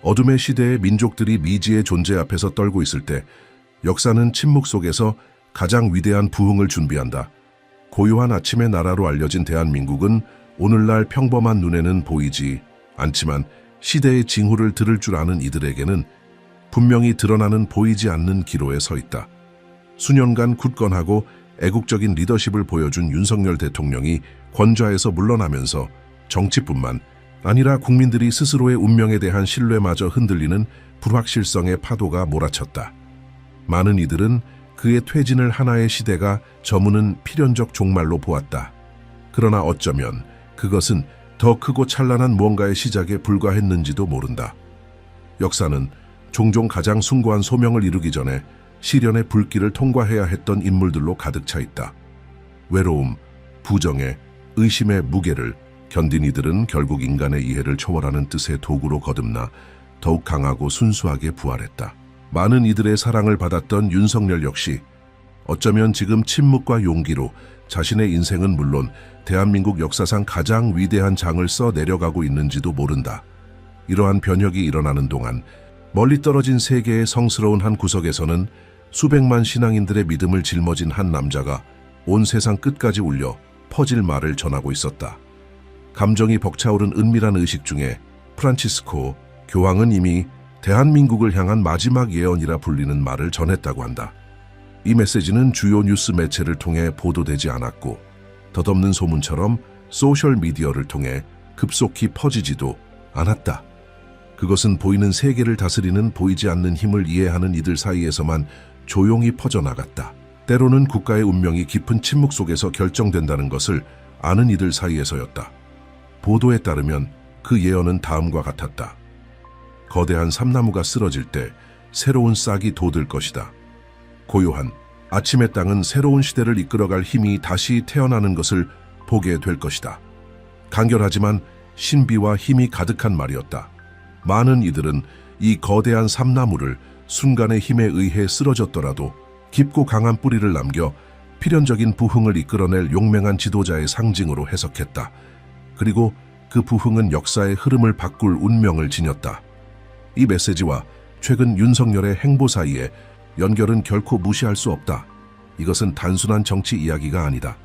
어둠의 시대의 민족들이 미지의 존재 앞에서 떨고 있을 때 역사는 침묵 속에서 가장 위대한 부흥을 준비한다. 고요한 아침의 나라로 알려진 대한민국은 오늘날 평범한 눈에는 보이지 않지만 시대의 징후를 들을 줄 아는 이들에게는 분명히 드러나는 보이지 않는 기로에 서 있다. 수년간 굳건하고 애국적인 리더십을 보여준 윤석열 대통령이 권좌에서 물러나면서 정치뿐만 아니라 국민들이 스스로의 운명에 대한 신뢰마저 흔들리는 불확실성의 파도가 몰아쳤다. 많은 이들은 그의 퇴진을 하나의 시대가 저무는 필연적 종말로 보았다. 그러나 어쩌면 그것은 더 크고 찬란한 무언가의 시작에 불과했는지도 모른다. 역사는 종종 가장 숭고한 소명을 이루기 전에 시련의 불길을 통과해야 했던 인물들로 가득 차 있다. 외로움, 부정의, 의심의 무게를 견딘 이들은 결국 인간의 이해를 초월하는 뜻의 도구로 거듭나 더욱 강하고 순수하게 부활했다. 많은 이들의 사랑을 받았던 윤석열 역시 어쩌면 지금 침묵과 용기로 자신의 인생은 물론 대한민국 역사상 가장 위대한 장을 써 내려가고 있는지도 모른다. 이러한 변혁이 일어나는 동안 멀리 떨어진 세계의 성스러운 한 구석에서는 수백만 신앙인들의 믿음을 짊어진 한 남자가 온 세상 끝까지 울려 퍼질 말을 전하고 있었다. 감정이 벅차오른 은밀한 의식 중에 프란치스코 교황은 이미 대한민국을 향한 마지막 예언이라 불리는 말을 전했다고 한다. 이 메시지는 주요 뉴스 매체를 통해 보도되지 않았고 덧없는 소문처럼 소셜미디어를 통해 급속히 퍼지지도 않았다. 그것은 보이는 세계를 다스리는 보이지 않는 힘을 이해하는 이들 사이에서만 조용히 퍼져나갔다. 때로는 국가의 운명이 깊은 침묵 속에서 결정된다는 것을 아는 이들 사이에서였다. 보도에 따르면 그 예언은 다음과 같았다. 거대한 삼나무가 쓰러질 때 새로운 싹이 돋을 것이다. 고요한 아침의 땅은 새로운 시대를 이끌어갈 힘이 다시 태어나는 것을 보게 될 것이다. 간결하지만 신비와 힘이 가득한 말이었다. 많은 이들은 이 거대한 삼나무를 순간의 힘에 의해 쓰러졌더라도 깊고 강한 뿌리를 남겨 필연적인 부흥을 이끌어낼 용맹한 지도자의 상징으로 해석했다. 그리고 그 부흥은 역사의 흐름을 바꿀 운명을 지녔다. 이 메시지와 최근 윤석열의 행보 사이에 연결은 결코 무시할 수 없다. 이것은 단순한 정치 이야기가 아니다.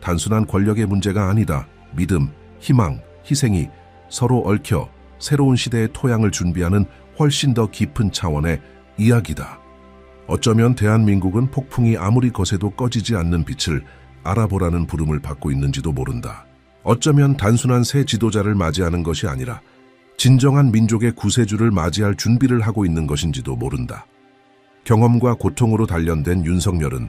단순한 권력의 문제가 아니다. 믿음, 희망, 희생이 서로 얽혀 새로운 시대의 토양을 준비하는 훨씬 더 깊은 차원의 이야기다. 어쩌면 대한민국은 폭풍이 아무리 거세도 꺼지지 않는 빛을 알아보라는 부름을 받고 있는지도 모른다. 어쩌면 단순한 새 지도자를 맞이하는 것이 아니라 진정한 민족의 구세주를 맞이할 준비를 하고 있는 것인지도 모른다. 경험과 고통으로 단련된 윤석열은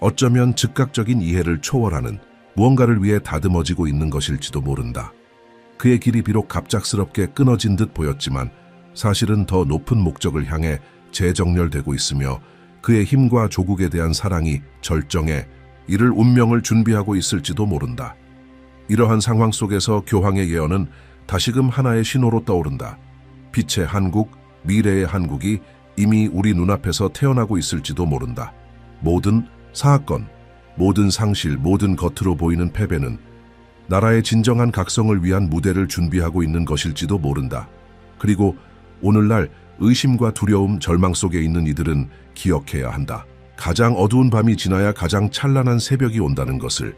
어쩌면 즉각적인 이해를 초월하는 무언가를 위해 다듬어지고 있는 것일지도 모른다. 그의 길이 비록 갑작스럽게 끊어진 듯 보였지만 사실은 더 높은 목적을 향해 재정렬되고 있으며 그의 힘과 조국에 대한 사랑이 절정에 이를 운명을 준비하고 있을지도 모른다. 이러한 상황 속에서 교황의 예언은 다시금 하나의 신호로 떠오른다. 빛의 한국, 미래의 한국이 이미 우리 눈앞에서 태어나고 있을지도 모른다. 모든 사건, 모든 상실, 모든 겉으로 보이는 패배는 나라의 진정한 각성을 위한 무대를 준비하고 있는 것일지도 모른다. 그리고 오늘날 의심과 두려움, 절망 속에 있는 이들은 기억해야 한다. 가장 어두운 밤이 지나야 가장 찬란한 새벽이 온다는 것을.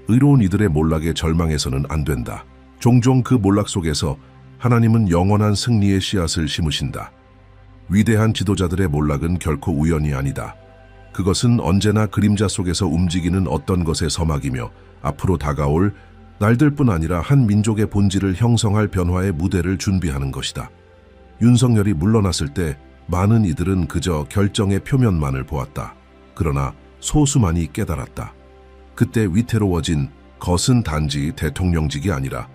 의로운 이들의 몰락에 절망해서는 안 된다. 종종 그 몰락 속에서 하나님은 영원한 승리의 씨앗을 심으신다. 위대한 지도자들의 몰락은 결코 우연이 아니다. 그것은 언제나 그림자 속에서 움직이는 어떤 것의 서막이며 앞으로 다가올 날들뿐 아니라 한 민족의 본질을 형성할 변화의 무대를 준비하는 것이다. 윤석열이 물러났을 때 많은 이들은 그저 결정의 표면만을 보았다. 그러나 소수만이 깨달았다. 그때 위태로워진 것은 단지 대통령직이 아니라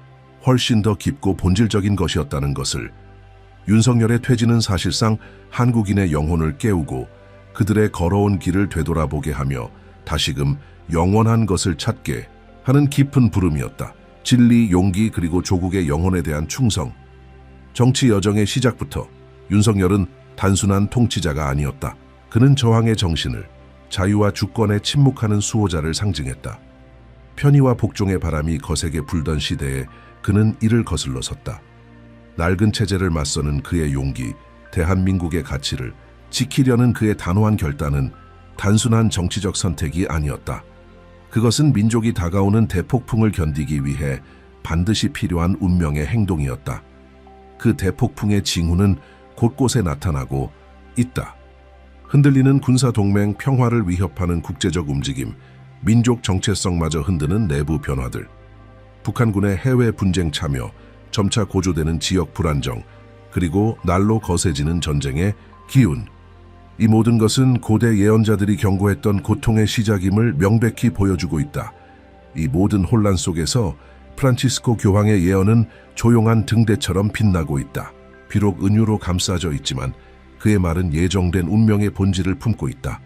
훨씬 더 깊고 본질적인 것이었다는 것을. 윤석열의 퇴진은 사실상 한국인의 영혼을 깨우고 그들의 걸어온 길을 되돌아보게 하며 다시금 영원한 것을 찾게 하는 깊은 부름이었다. 진리, 용기, 그리고 조국의 영혼에 대한 충성. 정치 여정의 시작부터 윤석열은 단순한 통치자가 아니었다. 그는 저항의 정신을, 자유와 주권에 침묵하는 수호자를 상징했다. 편의와 복종의 바람이 거세게 불던 시대에 그는 이를 거슬러 섰다. 낡은 체제를 맞서는 그의 용기, 대한민국의 가치를 지키려는 그의 단호한 결단은 단순한 정치적 선택이 아니었다. 그것은 민족이 다가오는 대폭풍을 견디기 위해 반드시 필요한 운명의 행동이었다. 그 대폭풍의 징후는 곳곳에 나타나고 있다. 흔들리는 군사동맹, 평화를 위협하는 국제적 움직임, 민족 정체성마저 흔드는 내부 변화들, 북한군의 해외 분쟁 참여, 점차 고조되는 지역 불안정, 그리고 날로 거세지는 전쟁의 기운. 이 모든 것은 고대 예언자들이 경고했던 고통의 시작임을 명백히 보여주고 있다. 이 모든 혼란 속에서 프란치스코 교황의 예언은 조용한 등대처럼 빛나고 있다. 비록 은유로 감싸져 있지만 그의 말은 예정된 운명의 본질을 품고 있다.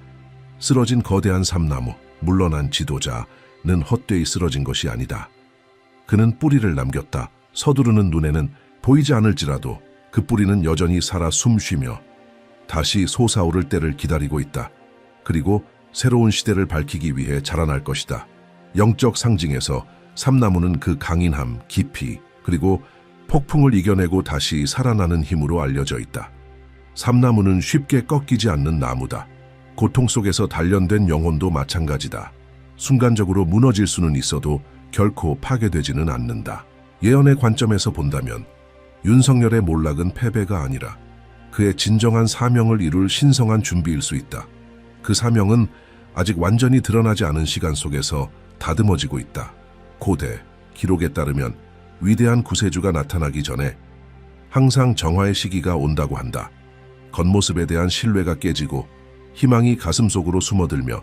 쓰러진 거대한 삼나무, 물러난 지도자는 헛되이 쓰러진 것이 아니다. 그는 뿌리를 남겼다. 서두르는 눈에는 보이지 않을지라도 그 뿌리는 여전히 살아 숨쉬며 다시 솟아오를 때를 기다리고 있다. 그리고 새로운 시대를 밝히기 위해 자라날 것이다. 영적 상징에서 삼나무는 그 강인함, 깊이, 그리고 폭풍을 이겨내고 다시 살아나는 힘으로 알려져 있다. 삼나무는 쉽게 꺾이지 않는 나무다. 고통 속에서 단련된 영혼도 마찬가지다. 순간적으로 무너질 수는 있어도 결코 파괴되지는 않는다. 예언의 관점에서 본다면 윤석열의 몰락은 패배가 아니라 그의 진정한 사명을 이룰 신성한 준비일 수 있다. 그 사명은 아직 완전히 드러나지 않은 시간 속에서 다듬어지고 있다. 고대 기록에 따르면 위대한 구세주가 나타나기 전에 항상 정화의 시기가 온다고 한다. 겉모습에 대한 신뢰가 깨지고 희망이 가슴속으로 숨어들며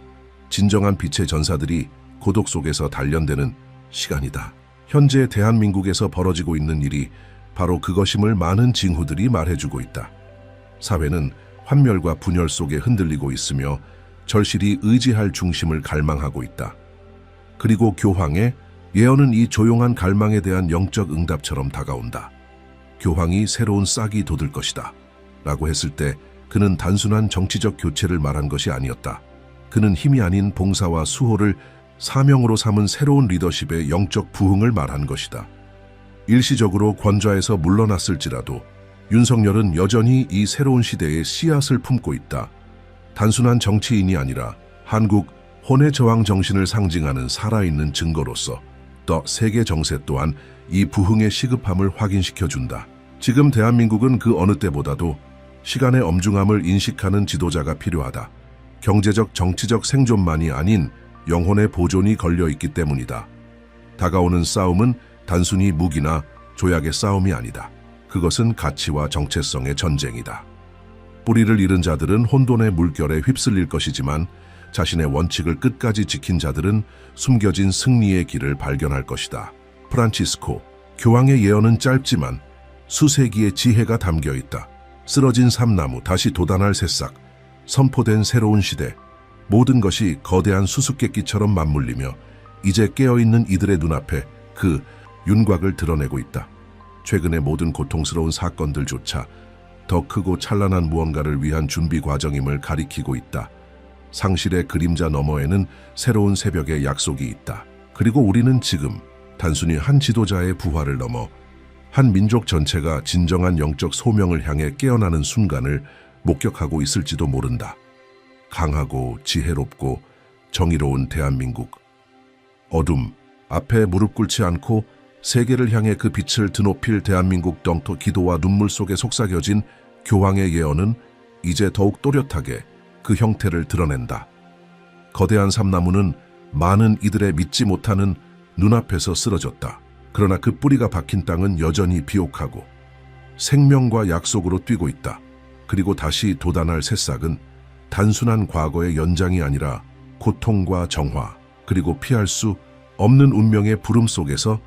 진정한 빛의 전사들이 고독 속에서 단련되는 시간이다. 현재 대한민국에서 벌어지고 있는 일이 바로 그것임을 많은 징후들이 말해주고 있다. 사회는 환멸과 분열 속에 흔들리고 있으며 절실히 의지할 중심을 갈망하고 있다. 그리고 교황의 예언은 이 조용한 갈망에 대한 영적 응답처럼 다가온다. 교황이 새로운 싹이 돋을 것이다 라고 했을 때 그는 단순한 정치적 교체를 말한 것이 아니었다. 그는 힘이 아닌 봉사와 수호를 사명으로 삼은 새로운 리더십의 영적 부흥을 말한 것이다. 일시적으로 권좌에서 물러났을지라도 윤석열은 여전히 이 새로운 시대의 씨앗을 품고 있다. 단순한 정치인이 아니라 한국 혼의 저항 정신을 상징하는 살아있는 증거로서 더 세계 정세 또한 이 부흥의 시급함을 확인시켜준다. 지금 대한민국은 그 어느 때보다도 시간의 엄중함을 인식하는 지도자가 필요하다. 경제적, 정치적 생존만이 아닌 영혼의 보존이 걸려있기 때문이다. 다가오는 싸움은 단순히 무기나 조약의 싸움이 아니다. 그것은 가치와 정체성의 전쟁이다. 뿌리를 잃은 자들은 혼돈의 물결에 휩쓸릴 것이지만 자신의 원칙을 끝까지 지킨 자들은 숨겨진 승리의 길을 발견할 것이다. 프란치스코 교황의 예언은 짧지만 수세기의 지혜가 담겨 있다. 쓰러진 삼나무, 다시 돋아날 새싹, 선포된 새로운 시대, 모든 것이 거대한 수수께끼처럼 맞물리며 이제 깨어있는 이들의 눈앞에 그 윤곽을 드러내고 있다. 최근의 모든 고통스러운 사건들조차 더 크고 찬란한 무언가를 위한 준비 과정임을 가리키고 있다. 상실의 그림자 너머에는 새로운 새벽의 약속이 있다. 그리고 우리는 지금 단순히 한 지도자의 부활을 넘어 한 민족 전체가 진정한 영적 소명을 향해 깨어나는 순간을 목격하고 있을지도 모른다. 강하고 지혜롭고 정의로운 대한민국. 어둠 앞에 무릎 꿇지 않고 세계를 향해 그 빛을 드높일 대한민국 덩토 기도와 눈물 속에 속삭여진 교황의 예언은 이제 더욱 또렷하게 그 형태를 드러낸다. 거대한 삼나무는 많은 이들의 믿지 못하는 눈앞에서 쓰러졌다. 그러나 그 뿌리가 박힌 땅은 여전히 비옥하고 생명과 약속으로 뛰고 있다. 그리고 다시 돋아날 새싹은 단순한 과거의 연장이 아니라 고통과 정화, 그리고 피할 수 없는 운명의 부름 속에서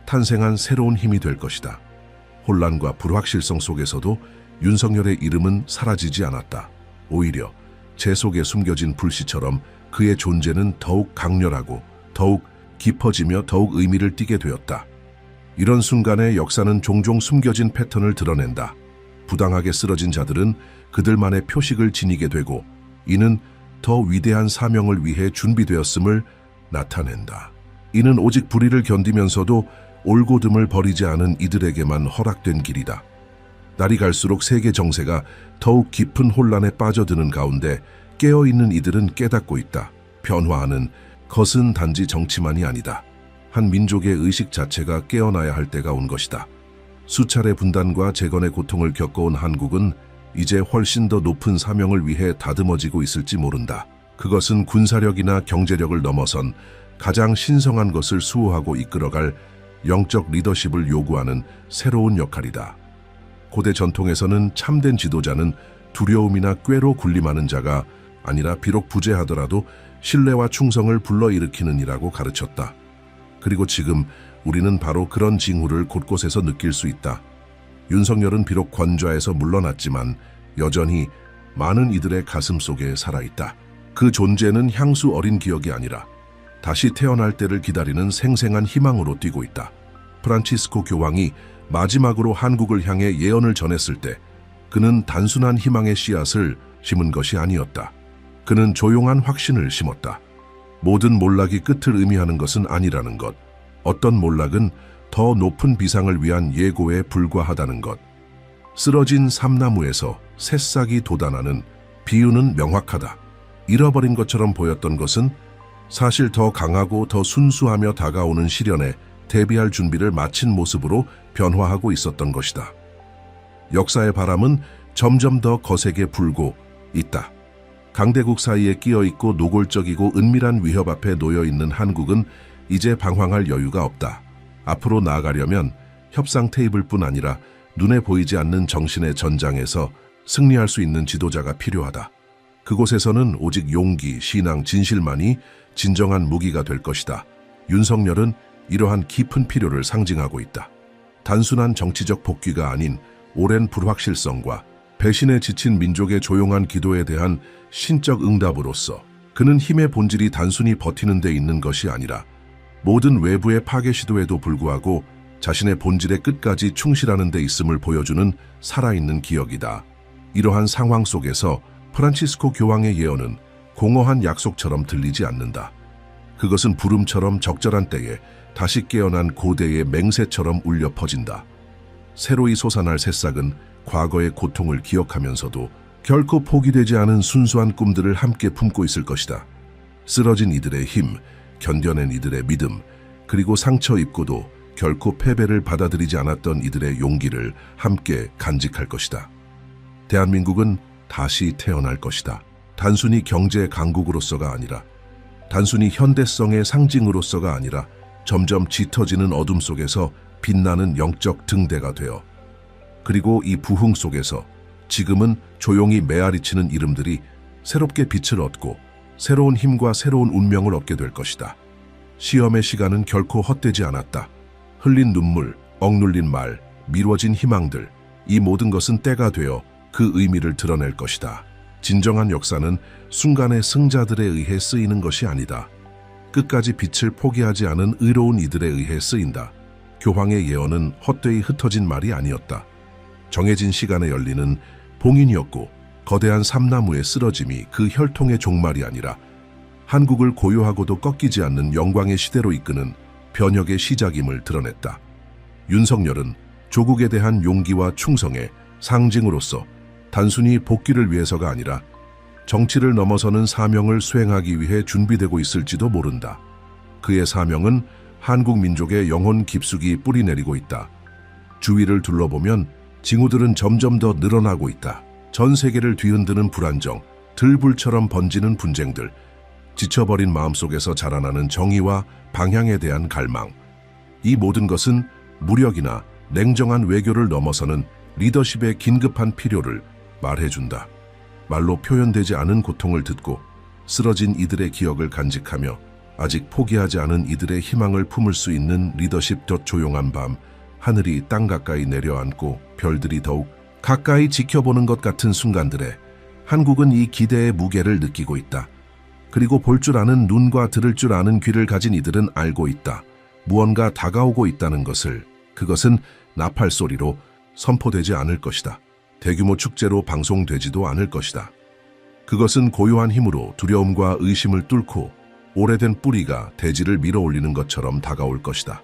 탄생한 새로운 힘이 될 것이다. 혼란과 불확실성 속에서도 윤석열의 이름은 사라지지 않았다. 오히려 재 속에 숨겨진 불씨처럼 그의 존재는 더욱 강렬하고 더욱 깊어지며 더욱 의미를 띠게 되었다. 이런 순간에 역사는 종종 숨겨진 패턴을 드러낸다. 부당하게 쓰러진 자들은 그들만의 표식을 지니게 되고 이는 더 위대한 사명을 위해 준비되었음을 나타낸다. 이는 오직 불의를 견디면서도 올곧음을 버리지 않은 이들에게만 허락된 길이다. 날이 갈수록 세계 정세가 더욱 깊은 혼란에 빠져드는 가운데 깨어있는 이들은 깨닫고 있다. 변화하는 것은 단지 정치만이 아니다. 한 민족의 의식 자체가 깨어나야 할 때가 온 것이다. 수차례 분단과 재건의 고통을 겪어온 한국은 이제 훨씬 더 높은 사명을 위해 다듬어지고 있을지 모른다. 그것은 군사력이나 경제력을 넘어선 가장 신성한 것을 수호하고 이끌어갈 영적 리더십을 요구하는 새로운 역할이다. 고대 전통에서는 참된 지도자는 두려움이나 꾀로 군림하는 자가 아니라 비록 부재하더라도 신뢰와 충성을 불러일으키는 이라고 가르쳤다. 그리고 지금 우리는 바로 그런 징후를 곳곳에서 느낄 수 있다. 윤석열은 비록 권좌에서 물러났지만 여전히 많은 이들의 가슴 속에 살아있다. 그 존재는 향수 어린 기억이 아니라 다시 태어날 때를 기다리는 생생한 희망으로 뛰고 있다. 프란치스코 교황이 마지막으로 한국을 향해 예언을 전했을 때 그는 단순한 희망의 씨앗을 심은 것이 아니었다. 그는 조용한 확신을 심었다. 모든 몰락이 끝을 의미하는 것은 아니라는 것. 어떤 몰락은 더 높은 비상을 위한 예고에 불과하다는 것. 쓰러진 삼나무에서 새싹이 돋아나는 비유는 명확하다. 잃어버린 것처럼 보였던 것은 사실 더 강하고 더 순수하며 다가오는 시련에 대비할 준비를 마친 모습으로 변화하고 있었던 것이다. 역사의 바람은 점점 더 거세게 불고 있다. 강대국 사이에 끼어있고 노골적이고 은밀한 위협 앞에 놓여있는 한국은 이제 방황할 여유가 없다. 앞으로 나아가려면 협상 테이블뿐 아니라 눈에 보이지 않는 정신의 전장에서 승리할 수 있는 지도자가 필요하다. 그곳에서는 오직 용기, 신앙, 진실만이 진정한 무기가 될 것이다. 윤석열은 이러한 깊은 필요를 상징하고 있다. 단순한 정치적 복귀가 아닌 오랜 불확실성과 배신에 지친 민족의 조용한 기도에 대한 신적 응답으로서 그는 힘의 본질이 단순히 버티는 데 있는 것이 아니라 모든 외부의 파괴 시도에도 불구하고 자신의 본질의 끝까지 충실하는 데 있음을 보여주는 살아있는 기억이다. 이러한 상황 속에서 프란치스코 교황의 예언은 공허한 약속처럼 들리지 않는다. 그것은 부름처럼 적절한 때에 다시 깨어난 고대의 맹세처럼 울려 퍼진다. 새로이 솟아날 새싹은 과거의 고통을 기억하면서도 결코 포기되지 않은 순수한 꿈들을 함께 품고 있을 것이다. 쓰러진 이들의 힘, 견뎌낸 이들의 믿음, 그리고 상처 입고도 결코 패배를 받아들이지 않았던 이들의 용기를 함께 간직할 것이다. 대한민국은 다시 태어날 것이다. 단순히 경제 강국으로서가 아니라, 단순히 현대성의 상징으로서가 아니라 점점 짙어지는 어둠 속에서 빛나는 영적 등대가 되어, 그리고 이 부흥 속에서 지금은 조용히 메아리치는 이름들이 새롭게 빛을 얻고 새로운 힘과 새로운 운명을 얻게 될 것이다. 시험의 시간은 결코 헛되지 않았다. 흘린 눈물, 억눌린 말, 미뤄진 희망들, 이 모든 것은 때가 되어 그 의미를 드러낼 것이다. 진정한 역사는 순간의 승자들에 의해 쓰이는 것이 아니다. 끝까지 빛을 포기하지 않은 의로운 이들에 의해 쓰인다. 교황의 예언은 헛되이 흩어진 말이 아니었다. 정해진 시간에 열리는 봉인이었고 거대한 삼나무의 쓰러짐이 그 혈통의 종말이 아니라 한국을 고요하고도 꺾이지 않는 영광의 시대로 이끄는 변혁의 시작임을 드러냈다. 윤석열은 조국에 대한 용기와 충성의 상징으로서 단순히 복귀를 위해서가 아니라 정치를 넘어서는 사명을 수행하기 위해 준비되고 있을지도 모른다. 그의 사명은 한국 민족의 영혼 깊숙이 뿌리내리고 있다. 주위를 둘러보면 징후들은 점점 더 늘어나고 있다. 전 세계를 뒤흔드는 불안정, 들불처럼 번지는 분쟁들, 지쳐버린 마음속에서 자라나는 정의와 방향에 대한 갈망. 이 모든 것은 무력이나 냉정한 외교를 넘어서는 리더십의 긴급한 필요를 말해준다. 말로 표현되지 않은 고통을 듣고 쓰러진 이들의 기억을 간직하며 아직 포기하지 않은 이들의 희망을 품을 수 있는 리더십. 더 조용한 밤, 하늘이 땅 가까이 내려앉고 별들이 더욱 가까이 지켜보는 것 같은 순간들에 한국은 이 기대의 무게를 느끼고 있다. 그리고 볼 줄 아는 눈과 들을 줄 아는 귀를 가진 이들은 알고 있다. 무언가 다가오고 있다는 것을. 그것은 나팔 소리로 선포되지 않을 것이다. 대규모 축제로 방송되지도 않을 것이다. 그것은 고요한 힘으로 두려움과 의심을 뚫고 오래된 뿌리가 대지를 밀어올리는 것처럼 다가올 것이다.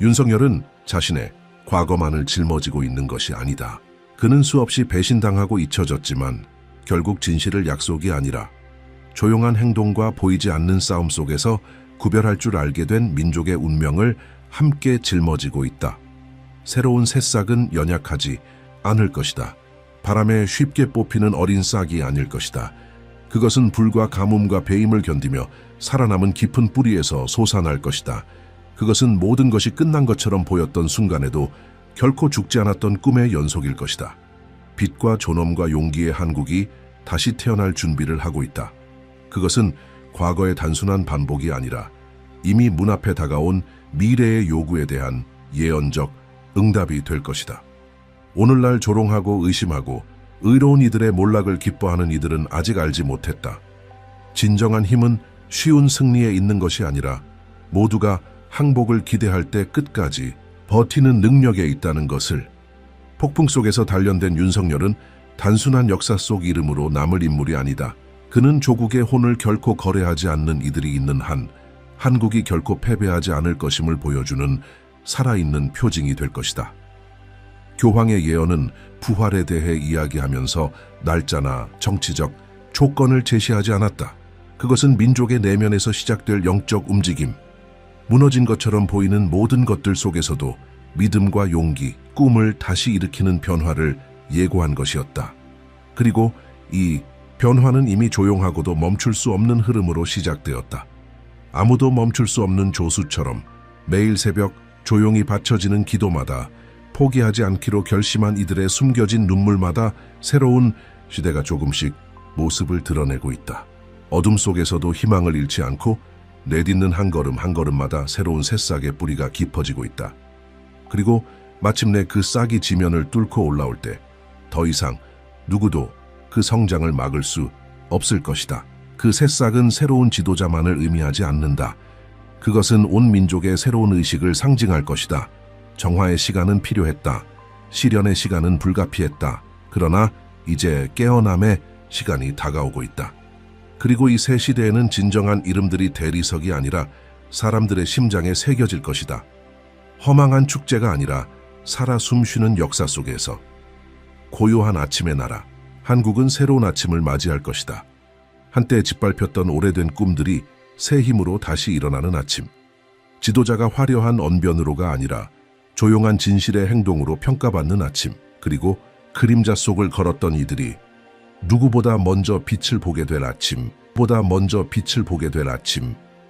윤석열은 자신의 과거만을 짊어지고 있는 것이 아니다. 그는 수없이 배신당하고 잊혀졌지만 결국 진실을 약속이 아니라 조용한 행동과 보이지 않는 싸움 속에서 구별할 줄 알게 된 민족의 운명을 함께 짊어지고 있다. 새로운 새싹은 연약하지 않을 것이다. 바람에 쉽게 뽑히는 어린 싹이 아닐 것이다. 그것은 불과 가뭄과 배임을 견디며 살아남은 깊은 뿌리에서 솟아날 것이다. 그것은 모든 것이 끝난 것처럼 보였던 순간에도 결코 죽지 않았던 꿈의 연속일 것이다. 빛과 존엄과 용기의 한국이 다시 태어날 준비를 하고 있다. 그것은 과거의 단순한 반복이 아니라 이미 문 앞에 다가온 미래의 요구에 대한 예언적 응답이 될 것이다. 오늘날 조롱하고 의심하고 의로운 이들의 몰락을 기뻐하는 이들은 아직 알지 못했다. 진정한 힘은 쉬운 승리에 있는 것이 아니라 모두가 항복을 기대할 때 끝까지 버티는 능력에 있다는 것을. 폭풍 속에서 단련된 윤석열은 단순한 역사 속 이름으로 남을 인물이 아니다. 그는 조국의 혼을 결코 거래하지 않는 이들이 있는 한 한국이 결코 패배하지 않을 것임을 보여주는 살아있는 표징이 될 것이다. 교황의 예언은 부활에 대해 이야기하면서 날짜나 정치적 조건을 제시하지 않았다. 그것은 민족의 내면에서 시작될 영적 움직임, 무너진 것처럼 보이는 모든 것들 속에서도 믿음과 용기, 꿈을 다시 일으키는 변화를 예고한 것이었다. 그리고 이 변화는 이미 조용하고도 멈출 수 없는 흐름으로 시작되었다. 아무도 멈출 수 없는 조수처럼 매일 새벽 조용히 바쳐지는 기도마다, 포기하지 않기로 결심한 이들의 숨겨진 눈물마다 새로운 시대가 조금씩 모습을 드러내고 있다. 어둠 속에서도 희망을 잃지 않고 내딛는 한 걸음 한 걸음마다 새로운 새싹의 뿌리가 깊어지고 있다. 그리고 마침내 그 싹이 지면을 뚫고 올라올 때 더 이상 누구도 그 성장을 막을 수 없을 것이다. 그 새싹은 새로운 지도자만을 의미하지 않는다. 그것은 온 민족의 새로운 의식을 상징할 것이다. 정화의 시간은 필요했다. 시련의 시간은 불가피했다. 그러나 이제 깨어남의 시간이 다가오고 있다. 그리고 이 새 시대에는 진정한 이름들이 대리석이 아니라 사람들의 심장에 새겨질 것이다. 허망한 축제가 아니라 살아 숨쉬는 역사 속에서 고요한 아침의 나라, 한국은 새로운 아침을 맞이할 것이다. 한때 짓밟혔던 오래된 꿈들이 새 힘으로 다시 일어나는 아침. 지도자가 화려한 언변으로가 아니라 조용한 진실의 행동으로 평가받는 아침. 그리고 그림자 속을 걸었던 이들이 누구보다 먼저 빛을 보게 될 아침.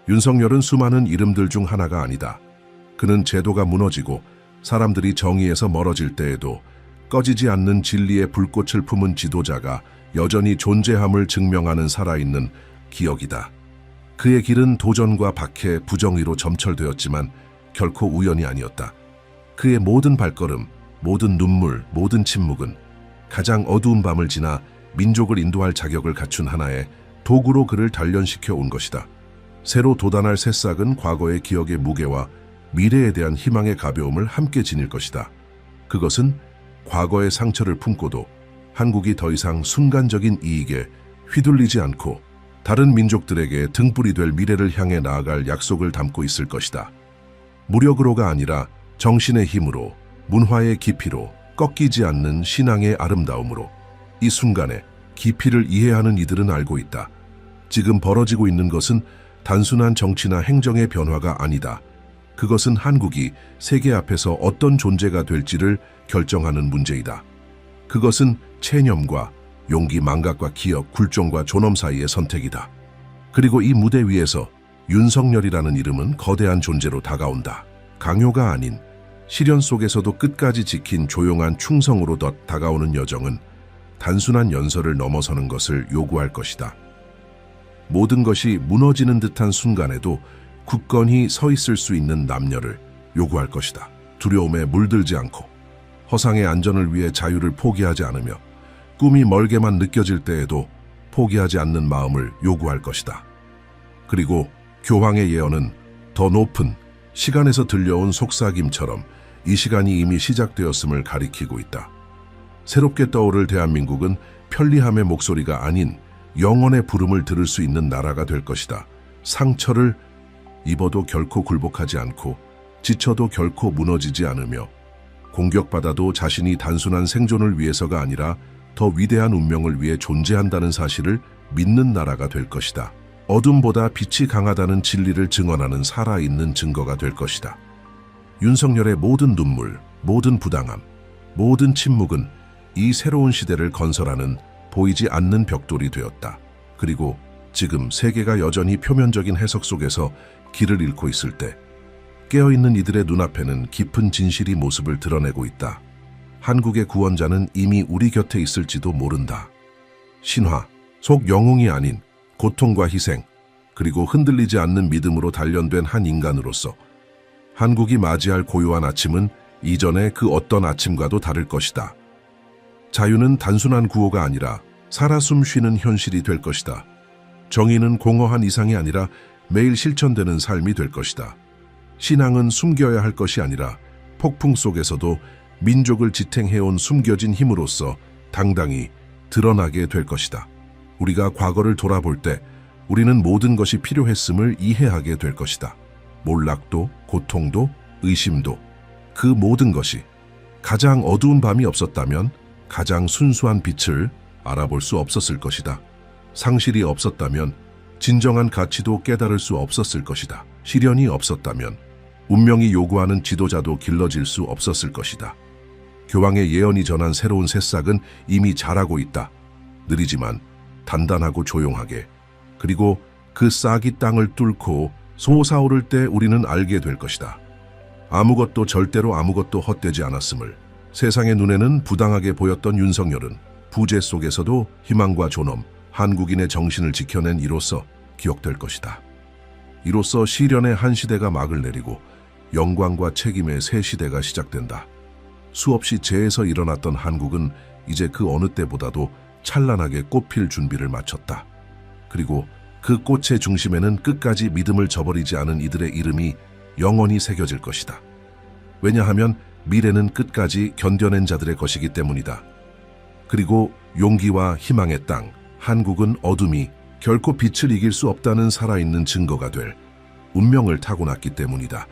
윤석열은 수많은 이름들 중 하나가 아니다. 그는 제도가 무너지고 사람들이 정의에서 멀어질 때에도 꺼지지 않는 진리의 불꽃을 품은 지도자가 여전히 존재함을 증명하는 살아있는 기억이다. 그의 길은 도전과 박해, 부정의로 점철되었지만 결코 우연이 아니었다. 그의 모든 발걸음, 모든 눈물, 모든 침묵은 가장 어두운 밤을 지나 민족을 인도할 자격을 갖춘 하나의 도구로 그를 단련시켜 온 것이다. 새로 돋아날 새싹은 과거의 기억의 무게와 미래에 대한 희망의 가벼움을 함께 지닐 것이다. 그것은 과거의 상처를 품고도 한국이 더 이상 순간적인 이익에 휘둘리지 않고 다른 민족들에게 등불이 될 미래를 향해 나아갈 약속을 담고 있을 것이다. 무력으로가 아니라 정신의 힘으로, 문화의 깊이로, 꺾이지 않는 신앙의 아름다움으로. 이 순간에 깊이를 이해하는 이들은 알고 있다. 지금 벌어지고 있는 것은 단순한 정치나 행정의 변화가 아니다. 그것은 한국이 세계 앞에서 어떤 존재가 될지를 결정하는 문제이다. 그것은 체념과 용기, 망각과 기억, 굴종과 존엄 사이의 선택이다. 그리고 이 무대 위에서 윤석열이라는 이름은 거대한 존재로 다가온다. 강요가 아닌 시련 속에서도 끝까지 지킨 조용한 충성으로 더 다가오는 여정은 단순한 연설을 넘어서는 것을 요구할 것이다. 모든 것이 무너지는 듯한 순간에도 굳건히 서 있을 수 있는 남녀를 요구할 것이다. 두려움에 물들지 않고 허상의 안전을 위해 자유를 포기하지 않으며 꿈이 멀게만 느껴질 때에도 포기하지 않는 마음을 요구할 것이다. 그리고 교황의 예언은 더 높은 시간에서 들려온 속삭임처럼 이 시간이 이미 시작되었음을 가리키고 있다. 새롭게 떠오를 대한민국은 편리함의 목소리가 아닌 영혼의 부름을 들을 수 있는 나라가 될 것이다. 상처를 입어도 결코 굴복하지 않고 지쳐도 결코 무너지지 않으며 공격받아도 자신이 단순한 생존을 위해서가 아니라 더 위대한 운명을 위해 존재한다는 사실을 믿는 나라가 될 것이다. 어둠보다 빛이 강하다는 진리를 증언하는 살아있는 증거가 될 것이다. 윤석열의 모든 눈물, 모든 부당함, 모든 침묵은 이 새로운 시대를 건설하는 보이지 않는 벽돌이 되었다. 그리고 지금 세계가 여전히 표면적인 해석 속에서 길을 잃고 있을 때 깨어있는 이들의 눈앞에는 깊은 진실이 모습을 드러내고 있다. 한국의 구원자는 이미 우리 곁에 있을지도 모른다. 신화, 속 영웅이 아닌 고통과 희생, 그리고 흔들리지 않는 믿음으로 단련된 한 인간으로서 한국이 맞이할 고요한 아침은 이전의 그 어떤 아침과도 다를 것이다. 자유는 단순한 구호가 아니라 살아 숨 쉬는 현실이 될 것이다. 정의는 공허한 이상이 아니라 매일 실천되는 삶이 될 것이다. 신앙은 숨겨야 할 것이 아니라 폭풍 속에서도 민족을 지탱해온 숨겨진 힘으로써 당당히 드러나게 될 것이다. 우리가 과거를 돌아볼 때 우리는 모든 것이 필요했음을 이해하게 될 것이다. 몰락도, 고통도, 의심도, 그 모든 것이 가장 어두운 밤이 없었다면 가장 순수한 빛을 알아볼 수 없었을 것이다. 상실이 없었다면 진정한 가치도 깨달을 수 없었을 것이다. 시련이 없었다면 운명이 요구하는 지도자도 길러질 수 없었을 것이다. 교황의 예언이 전한 새로운 새싹은 이미 자라고 있다. 느리지만 단단하고 조용하게. 그리고 그 싹이 땅을 뚫고 솟아오를 때 우리는 알게 될 것이다. 아무것도 절대로 아무것도 헛되지 않았음을. 세상의 눈에는 부당하게 보였던 윤석열은 부재 속에서도 희망과 존엄, 한국인의 정신을 지켜낸 이로써 기억될 것이다. 이로써 시련의 한 시대가 막을 내리고 영광과 책임의 새 시대가 시작된다. 수없이 재에서 일어났던 한국은 이제 그 어느 때보다도 찬란하게 꽃필 준비를 마쳤다. 그리고 그 꽃의 중심에는 끝까지 믿음을 저버리지 않은 이들의 이름이 영원히 새겨질 것이다. 왜냐하면 미래는 끝까지 견뎌낸 자들의 것이기 때문이다. 그리고 용기와 희망의 땅, 한국은 어둠이 결코 빛을 이길 수 없다는 살아있는 증거가 될 운명을 타고났기 때문이다.